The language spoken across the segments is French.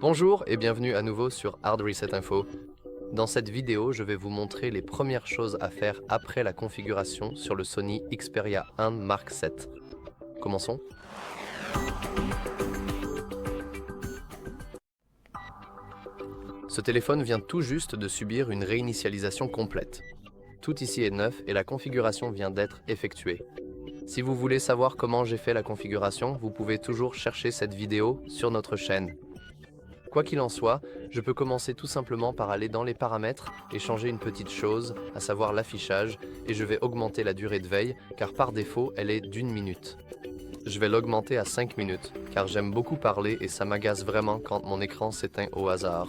Bonjour et bienvenue à nouveau sur Hard Reset Info. Dans cette vidéo, je vais vous montrer les premières choses à faire après la configuration sur le Sony Xperia 1 Mark VII. Commençons. Ce téléphone vient tout juste de subir une réinitialisation complète. Tout ici est neuf et la configuration vient d'être effectuée. Si vous voulez savoir comment j'ai fait la configuration, vous pouvez toujours chercher cette vidéo sur notre chaîne. Quoi qu'il en soit, je peux commencer tout simplement par aller dans les paramètres et changer une petite chose, à savoir l'affichage, et je vais augmenter la durée de veille, car par défaut, elle est d'1 minute. Je vais l'augmenter à 5 minutes, car j'aime beaucoup parler et ça m'agace vraiment quand mon écran s'éteint au hasard.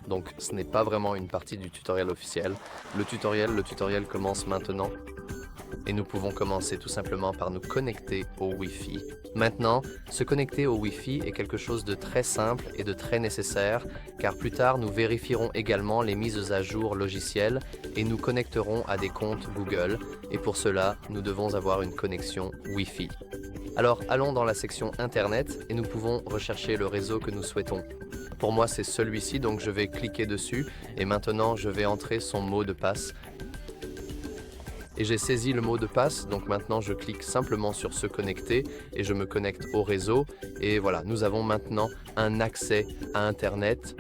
Donc ce n'est pas vraiment une partie du tutoriel officiel. Le tutoriel commence maintenant. Et nous pouvons commencer tout simplement par nous connecter au Wi-Fi. Maintenant, se connecter au Wi-Fi est quelque chose de très simple et de très nécessaire, car plus tard nous vérifierons également les mises à jour logicielles et nous connecterons à des comptes Google, et pour cela, nous devons avoir une connexion Wi-Fi. Alors allons dans la section Internet et nous pouvons rechercher le réseau que nous souhaitons. Pour moi, c'est celui-ci, donc je vais cliquer dessus et maintenant je vais entrer son mot de passe. Et j'ai saisi le mot de passe, donc maintenant je clique simplement sur se connecter et je me connecte au réseau. Et voilà, nous avons maintenant un accès à Internet.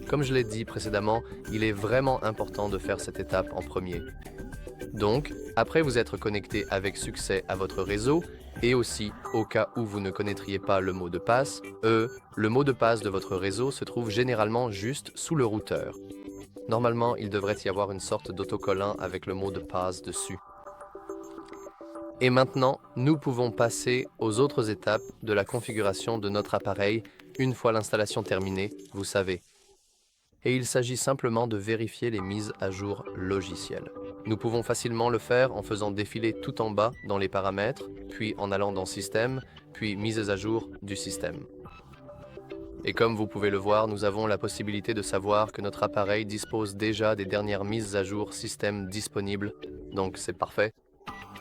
Comme je l'ai dit précédemment, il est vraiment important de faire cette étape en premier. Donc, après vous être connecté avec succès à votre réseau, et aussi au cas où vous ne connaîtriez pas le mot de passe, le mot de passe de votre réseau se trouve généralement juste sous le routeur. Normalement, il devrait y avoir une sorte d'autocollant avec le mot de passe dessus. Et maintenant, nous pouvons passer aux autres étapes de la configuration de notre appareil une fois l'installation terminée, vous savez. Et il s'agit simplement de vérifier les mises à jour logicielles. Nous pouvons facilement le faire en faisant défiler tout en bas dans les paramètres, puis en allant dans Système, puis Mises à jour du système. Et comme vous pouvez le voir, nous avons la possibilité de savoir que notre appareil dispose déjà des dernières mises à jour système disponibles, donc c'est parfait.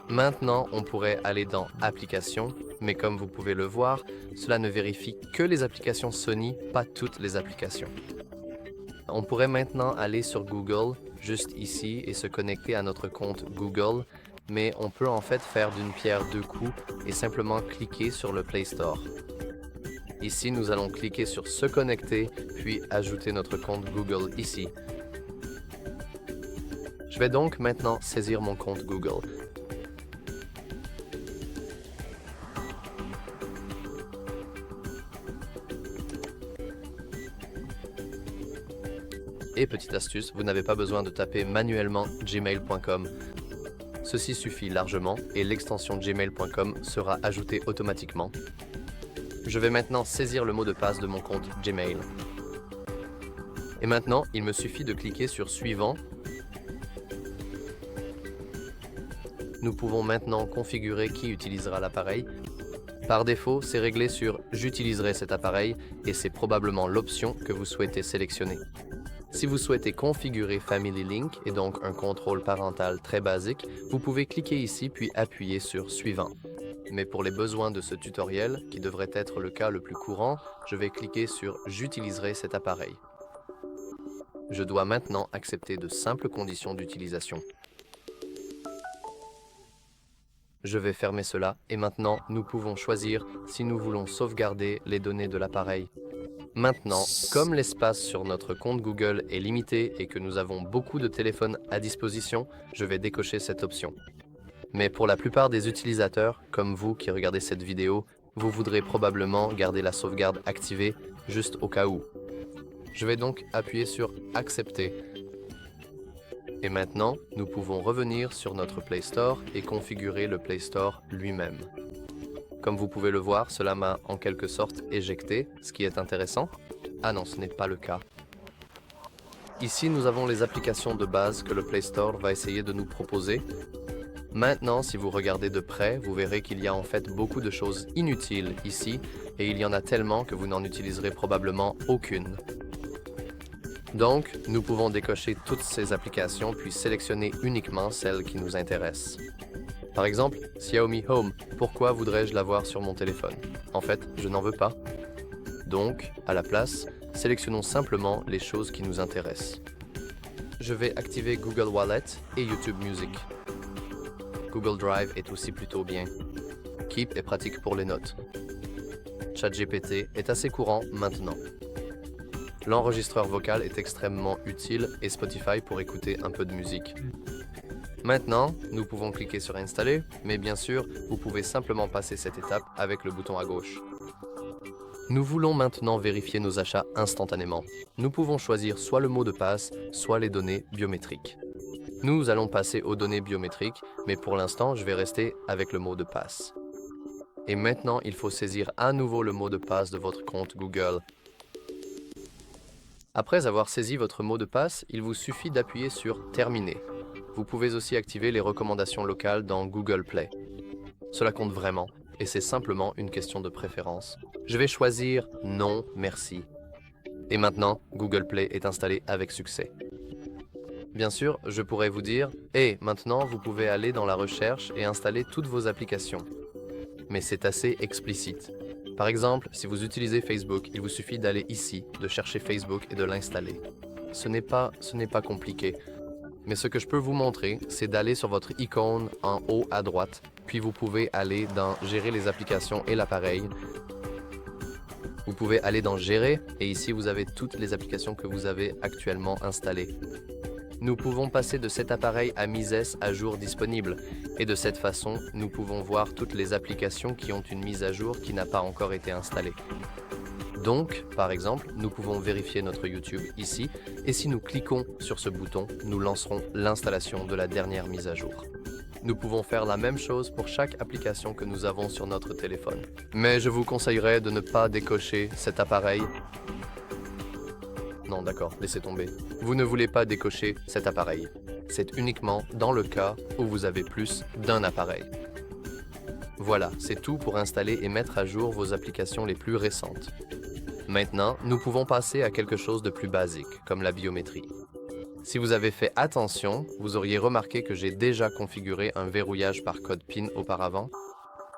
Maintenant, on pourrait aller dans Applications, mais comme vous pouvez le voir, cela ne vérifie que les applications Sony, pas toutes les applications. On pourrait maintenant aller sur Google, juste ici, et se connecter à notre compte Google, mais on peut en fait faire d'une pierre deux coups et simplement cliquer sur le Play Store. Ici, nous allons cliquer sur se connecter, puis ajouter notre compte Google ici. Je vais donc maintenant saisir mon compte Google. Et petite astuce, vous n'avez pas besoin de taper manuellement gmail.com. Ceci suffit largement et l'extension gmail.com sera ajoutée automatiquement. Je vais maintenant saisir le mot de passe de mon compte Gmail. Et maintenant, il me suffit de cliquer sur Suivant. Nous pouvons maintenant configurer qui utilisera l'appareil. Par défaut, c'est réglé sur J'utiliserai cet appareil et c'est probablement l'option que vous souhaitez sélectionner. Si vous souhaitez configurer Family Link et donc un contrôle parental très basique, vous pouvez cliquer ici puis appuyer sur Suivant. Mais pour les besoins de ce tutoriel, qui devrait être le cas le plus courant, je vais cliquer sur « J'utiliserai cet appareil ». Je dois maintenant accepter de simples conditions d'utilisation. Je vais fermer cela et maintenant nous pouvons choisir si nous voulons sauvegarder les données de l'appareil. Maintenant, comme l'espace sur notre compte Google est limité et que nous avons beaucoup de téléphones à disposition, je vais décocher cette option. Mais pour la plupart des utilisateurs, comme vous qui regardez cette vidéo, vous voudrez probablement garder la sauvegarde activée, juste au cas où. Je vais donc appuyer sur « Accepter ». Et maintenant, nous pouvons revenir sur notre Play Store et configurer le Play Store lui-même. Comme vous pouvez le voir, cela m'a en quelque sorte éjecté, ce qui est intéressant. Ah non, ce n'est pas le cas. Ici, nous avons les applications de base que le Play Store va essayer de nous proposer. Maintenant, si vous regardez de près, vous verrez qu'il y a en fait beaucoup de choses inutiles ici, et il y en a tellement que vous n'en utiliserez probablement aucune. Donc, nous pouvons décocher toutes ces applications puis sélectionner uniquement celles qui nous intéressent. Par exemple, Xiaomi Home, pourquoi voudrais-je l'avoir sur mon téléphone? En fait, je n'en veux pas. Donc, à la place, sélectionnons simplement les choses qui nous intéressent. Je vais activer Google Wallet et YouTube Music. Google Drive est aussi plutôt bien. Keep est pratique pour les notes. ChatGPT est assez courant maintenant. L'enregistreur vocal est extrêmement utile et Spotify pour écouter un peu de musique. Maintenant, nous pouvons cliquer sur Installer, mais bien sûr, vous pouvez simplement passer cette étape avec le bouton à gauche. Nous voulons maintenant vérifier nos achats instantanément. Nous pouvons choisir soit le mot de passe, soit les données biométriques. Nous allons passer aux données biométriques, mais pour l'instant, je vais rester avec le mot de passe. Et maintenant, il faut saisir à nouveau le mot de passe de votre compte Google. Après avoir saisi votre mot de passe, il vous suffit d'appuyer sur « Terminer ». Vous pouvez aussi activer les recommandations locales dans Google Play. Cela compte vraiment, et c'est simplement une question de préférence. Je vais choisir « Non, merci ». Et maintenant, Google Play est installé avec succès. Bien sûr, je pourrais vous dire « Et maintenant, vous pouvez aller dans la recherche et installer toutes vos applications ». Mais c'est assez explicite. Par exemple, si vous utilisez Facebook, il vous suffit d'aller ici, de chercher Facebook et de l'installer. Ce n'est pas compliqué. Mais ce que je peux vous montrer, c'est d'aller sur votre icône en haut à droite, puis vous pouvez aller dans Gérer les applications et l'appareil. Vous pouvez aller dans Gérer, et ici vous avez toutes les applications que vous avez actuellement installées. Nous pouvons passer de cet appareil à mise à jour disponible, et de cette façon, nous pouvons voir toutes les applications qui ont une mise à jour qui n'a pas encore été installée. Donc, par exemple, nous pouvons vérifier notre YouTube ici, et si nous cliquons sur ce bouton, nous lancerons l'installation de la dernière mise à jour. Nous pouvons faire la même chose pour chaque application que nous avons sur notre téléphone. Mais je vous conseillerais de ne pas décocher cet appareil. Non, d'accord, laissez tomber. Vous ne voulez pas décocher cet appareil. C'est uniquement dans le cas où vous avez plus d'un appareil. Voilà, c'est tout pour installer et mettre à jour vos applications les plus récentes. Maintenant, nous pouvons passer à quelque chose de plus basique, comme la biométrie. Si vous avez fait attention, vous auriez remarqué que j'ai déjà configuré un verrouillage par code PIN auparavant.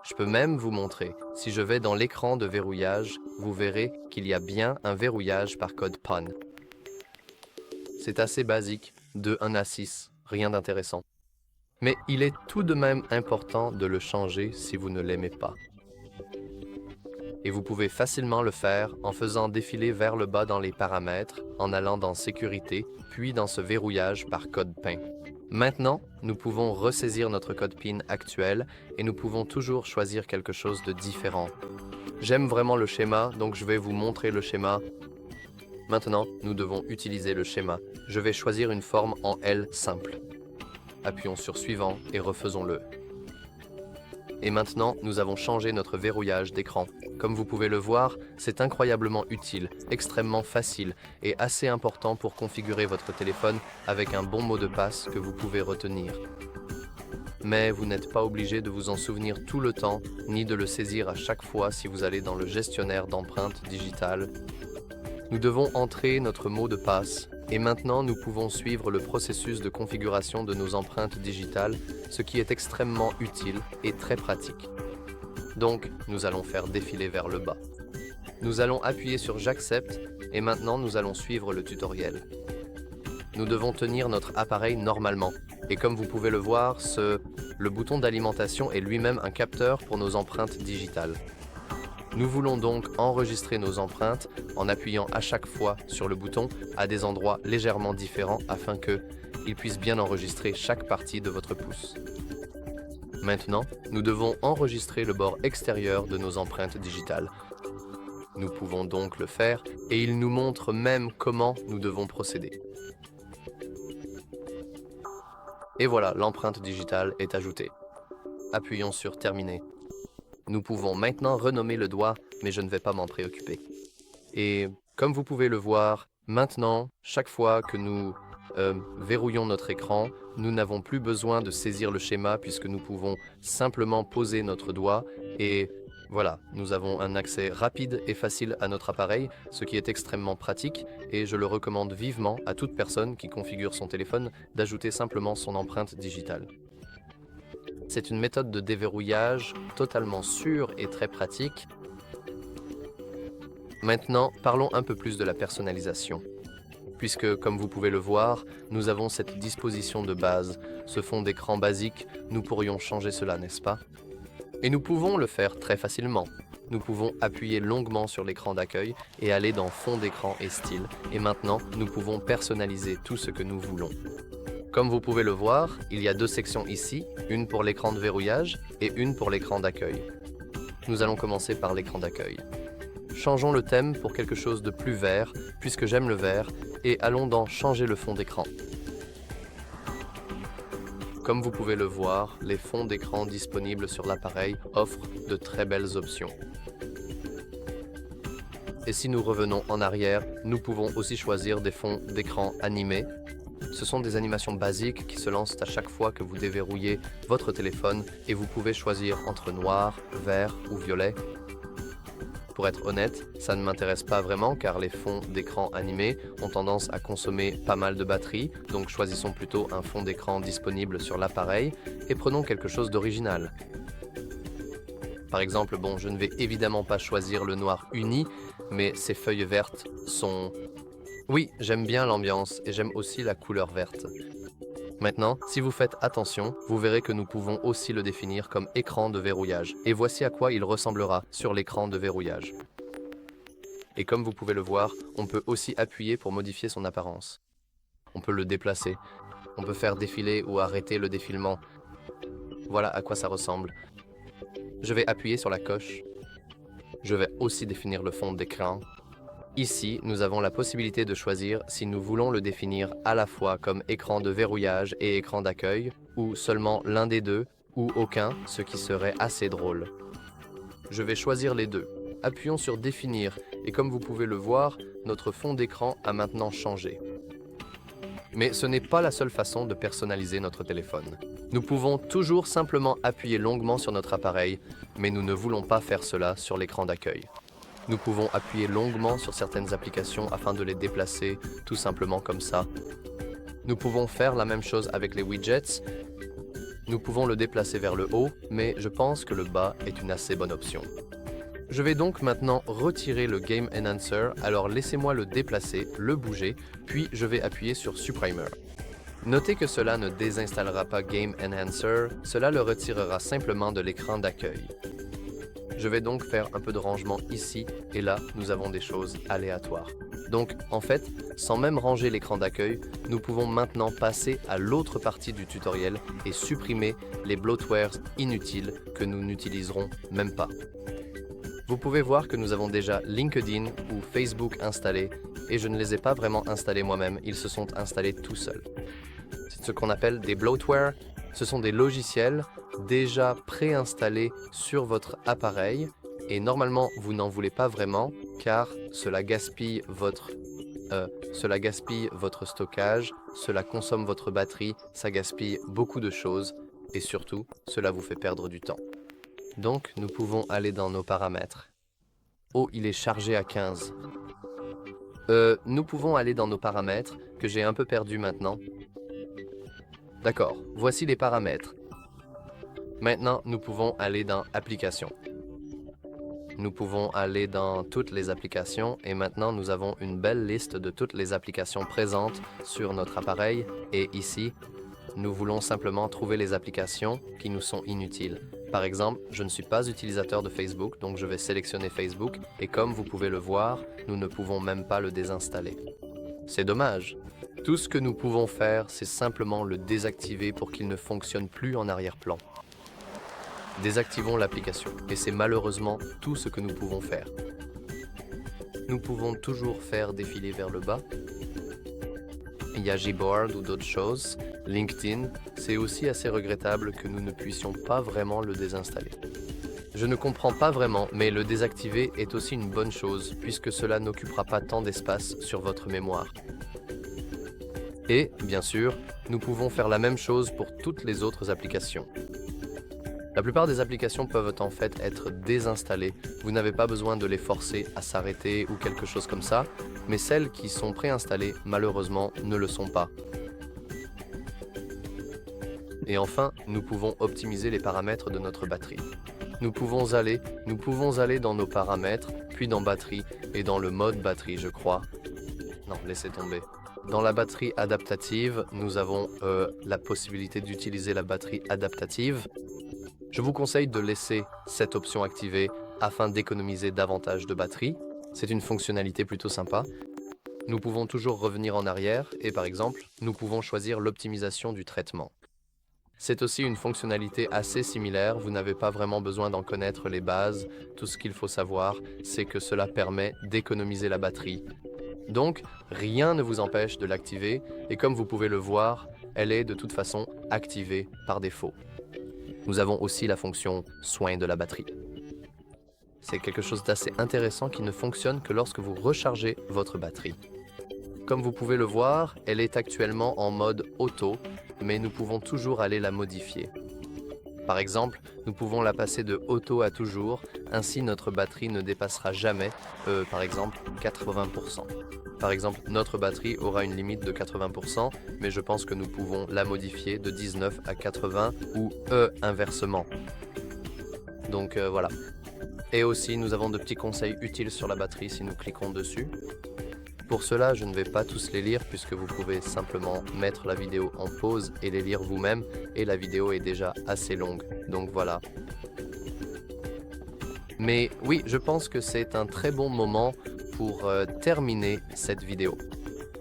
Je peux même vous montrer. Si je vais dans l'écran de verrouillage, vous verrez qu'il y a bien un verrouillage par code PIN. C'est assez basique, de 1 à 6, rien d'intéressant. Mais il est tout de même important de le changer si vous ne l'aimez pas. Et vous pouvez facilement le faire en faisant défiler vers le bas dans les paramètres, en allant dans Sécurité, puis dans ce verrouillage par code PIN. Maintenant, nous pouvons ressaisir notre code PIN actuel et nous pouvons toujours choisir quelque chose de différent. J'aime vraiment le schéma, donc je vais vous montrer le schéma. Maintenant, nous devons utiliser le schéma. Je vais choisir une forme en L simple. Appuyons sur Suivant et refaisons-le. Et maintenant, nous avons changé notre verrouillage d'écran. Comme vous pouvez le voir, c'est incroyablement utile, extrêmement facile et assez important pour configurer votre téléphone avec un bon mot de passe que vous pouvez retenir. Mais vous n'êtes pas obligé de vous en souvenir tout le temps, ni de le saisir à chaque fois si vous allez dans le gestionnaire d'empreintes digitales. Nous devons entrer notre mot de passe et maintenant nous pouvons suivre le processus de configuration de nos empreintes digitales, ce qui est extrêmement utile et très pratique. Donc, nous allons faire défiler vers le bas. Nous allons appuyer sur J'accepte et maintenant nous allons suivre le tutoriel. Nous devons tenir notre appareil normalement et comme vous pouvez le voir, le bouton d'alimentation est lui-même un capteur pour nos empreintes digitales. Nous voulons donc enregistrer nos empreintes en appuyant à chaque fois sur le bouton à des endroits légèrement différents afin qu'il puisse bien enregistrer chaque partie de votre pouce. Maintenant, nous devons enregistrer le bord extérieur de nos empreintes digitales. Nous pouvons donc le faire et il nous montre même comment nous devons procéder. Et voilà, l'empreinte digitale est ajoutée. Appuyons sur Terminer. Nous pouvons maintenant renommer le doigt, mais je ne vais pas m'en préoccuper. Et comme vous pouvez le voir, maintenant, chaque fois que nous verrouillons notre écran, nous n'avons plus besoin de saisir le schéma puisque nous pouvons simplement poser notre doigt et voilà, nous avons un accès rapide et facile à notre appareil, ce qui est extrêmement pratique et je le recommande vivement à toute personne qui configure son téléphone d'ajouter simplement son empreinte digitale. C'est une méthode de déverrouillage totalement sûre et très pratique. Maintenant, parlons un peu plus de la personnalisation. Puisque, comme vous pouvez le voir, nous avons cette disposition de base, ce fond d'écran basique, nous pourrions changer cela, n'est-ce pas? Et nous pouvons le faire très facilement. Nous pouvons appuyer longuement sur l'écran d'accueil et aller dans fond d'écran et style. Et maintenant, nous pouvons personnaliser tout ce que nous voulons. Comme vous pouvez le voir, il y a deux sections ici, une pour l'écran de verrouillage et une pour l'écran d'accueil. Nous allons commencer par l'écran d'accueil. Changeons le thème pour quelque chose de plus vert, puisque j'aime le vert, et allons dans changer le fond d'écran. Comme vous pouvez le voir, les fonds d'écran disponibles sur l'appareil offrent de très belles options. Et si nous revenons en arrière, nous pouvons aussi choisir des fonds d'écran animés. Ce sont des animations basiques qui se lancent à chaque fois que vous déverrouillez votre téléphone et vous pouvez choisir entre noir, vert ou violet. Pour être honnête, ça ne m'intéresse pas vraiment car les fonds d'écran animés ont tendance à consommer pas mal de batterie, donc choisissons plutôt un fond d'écran disponible sur l'appareil et prenons quelque chose d'original. Par exemple, je ne vais évidemment pas choisir le noir uni, mais ces feuilles vertes sont... Oui, j'aime bien l'ambiance et j'aime aussi la couleur verte. Maintenant, si vous faites attention, vous verrez que nous pouvons aussi le définir comme écran de verrouillage. Et voici à quoi il ressemblera sur l'écran de verrouillage. Et comme vous pouvez le voir, on peut aussi appuyer pour modifier son apparence. On peut le déplacer. On peut faire défiler ou arrêter le défilement. Voilà à quoi ça ressemble. Je vais appuyer sur la coche. Je vais aussi définir le fond d'écran. Ici, nous avons la possibilité de choisir si nous voulons le définir à la fois comme écran de verrouillage et écran d'accueil, ou seulement l'un des deux, ou aucun, ce qui serait assez drôle. Je vais choisir les deux. Appuyons sur Définir, et comme vous pouvez le voir, notre fond d'écran a maintenant changé. Mais ce n'est pas la seule façon de personnaliser notre téléphone. Nous pouvons toujours simplement appuyer longuement sur notre appareil, mais nous ne voulons pas faire cela sur l'écran d'accueil. Nous pouvons appuyer longuement sur certaines applications afin de les déplacer, tout simplement comme ça. Nous pouvons faire la même chose avec les widgets. Nous pouvons le déplacer vers le haut, mais je pense que le bas est une assez bonne option. Je vais donc maintenant retirer le Game Enhancer, alors laissez-moi le déplacer, le bouger, puis je vais appuyer sur Supprimer. Notez que cela ne désinstallera pas Game Enhancer, cela le retirera simplement de l'écran d'accueil. Je vais donc faire un peu de rangement ici, et là, nous avons des choses aléatoires. Donc, en fait, sans même ranger l'écran d'accueil, nous pouvons maintenant passer à l'autre partie du tutoriel et supprimer les bloatwares inutiles que nous n'utiliserons même pas. Vous pouvez voir que nous avons déjà LinkedIn ou Facebook installés, et je ne les ai pas vraiment installés moi-même, ils se sont installés tout seuls. C'est ce qu'on appelle des bloatwares. Ce sont des logiciels déjà préinstallés sur votre appareil et normalement vous n'en voulez pas vraiment car cela gaspille votre stockage, cela consomme votre batterie, ça gaspille beaucoup de choses et surtout cela vous fait perdre du temps. Donc nous pouvons aller dans nos paramètres. Oh, il est chargé à 15. Nous pouvons aller dans nos paramètres que j'ai un peu perdu maintenant. D'accord, voici les paramètres. Maintenant, nous pouvons aller dans Applications. Nous pouvons aller dans toutes les applications et maintenant nous avons une belle liste de toutes les applications présentes sur notre appareil et ici, nous voulons simplement trouver les applications qui nous sont inutiles. Par exemple, je ne suis pas utilisateur de Facebook, donc je vais sélectionner Facebook et comme vous pouvez le voir, nous ne pouvons même pas le désinstaller. C'est dommage. Tout ce que nous pouvons faire, c'est simplement le désactiver pour qu'il ne fonctionne plus en arrière-plan. Désactivons l'application, et c'est malheureusement tout ce que nous pouvons faire. Nous pouvons toujours faire défiler vers le bas. Il y a Gboard ou d'autres choses. LinkedIn, c'est aussi assez regrettable que nous ne puissions pas vraiment le désinstaller. Je ne comprends pas vraiment, mais le désactiver est aussi une bonne chose, puisque cela n'occupera pas tant d'espace sur votre mémoire. Et, bien sûr, nous pouvons faire la même chose pour toutes les autres applications. La plupart des applications peuvent en fait être désinstallées. Vous n'avez pas besoin de les forcer à s'arrêter ou quelque chose comme ça, mais celles qui sont préinstallées, malheureusement, ne le sont pas. Et enfin, nous pouvons optimiser les paramètres de notre batterie. Nous pouvons aller dans nos paramètres, puis dans batterie et dans le mode batterie, je crois. Non, laissez tomber. Dans la batterie adaptative, nous avons la possibilité d'utiliser la batterie adaptative. Je vous conseille de laisser cette option activée afin d'économiser davantage de batterie. C'est une fonctionnalité plutôt sympa. Nous pouvons toujours revenir en arrière et par exemple, nous pouvons choisir l'optimisation du traitement. C'est aussi une fonctionnalité assez similaire, vous n'avez pas vraiment besoin d'en connaître les bases. Tout ce qu'il faut savoir, c'est que cela permet d'économiser la batterie. Donc, rien ne vous empêche de l'activer et comme vous pouvez le voir, elle est de toute façon activée par défaut. Nous avons aussi la fonction soin de la batterie. C'est quelque chose d'assez intéressant qui ne fonctionne que lorsque vous rechargez votre batterie. Comme vous pouvez le voir, elle est actuellement en mode auto, mais nous pouvons toujours aller la modifier. Par exemple, nous pouvons la passer de auto à toujours, ainsi notre batterie ne dépassera jamais, par exemple, 80%. Par exemple, notre batterie aura une limite de 80%, mais je pense que nous pouvons la modifier de 19 à 80 ou inversement. Donc voilà. Et aussi, nous avons de petits conseils utiles sur la batterie si nous cliquons dessus. Pour cela, je ne vais pas tous les lire puisque vous pouvez simplement mettre la vidéo en pause et les lire vous-même et la vidéo est déjà assez longue, donc voilà. Mais oui, je pense que c'est un très bon moment pour terminer cette vidéo.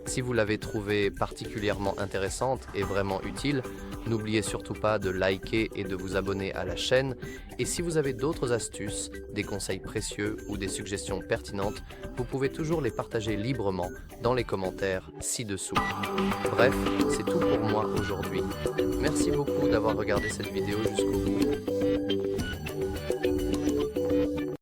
Si vous l'avez trouvée particulièrement intéressante et vraiment utile, n'oubliez surtout pas de liker et de vous abonner à la chaîne. Et si vous avez d'autres astuces, des conseils précieux ou des suggestions pertinentes, vous pouvez toujours les partager librement dans les commentaires ci-dessous. Bref, c'est tout pour moi aujourd'hui. Merci beaucoup d'avoir regardé cette vidéo jusqu'au bout.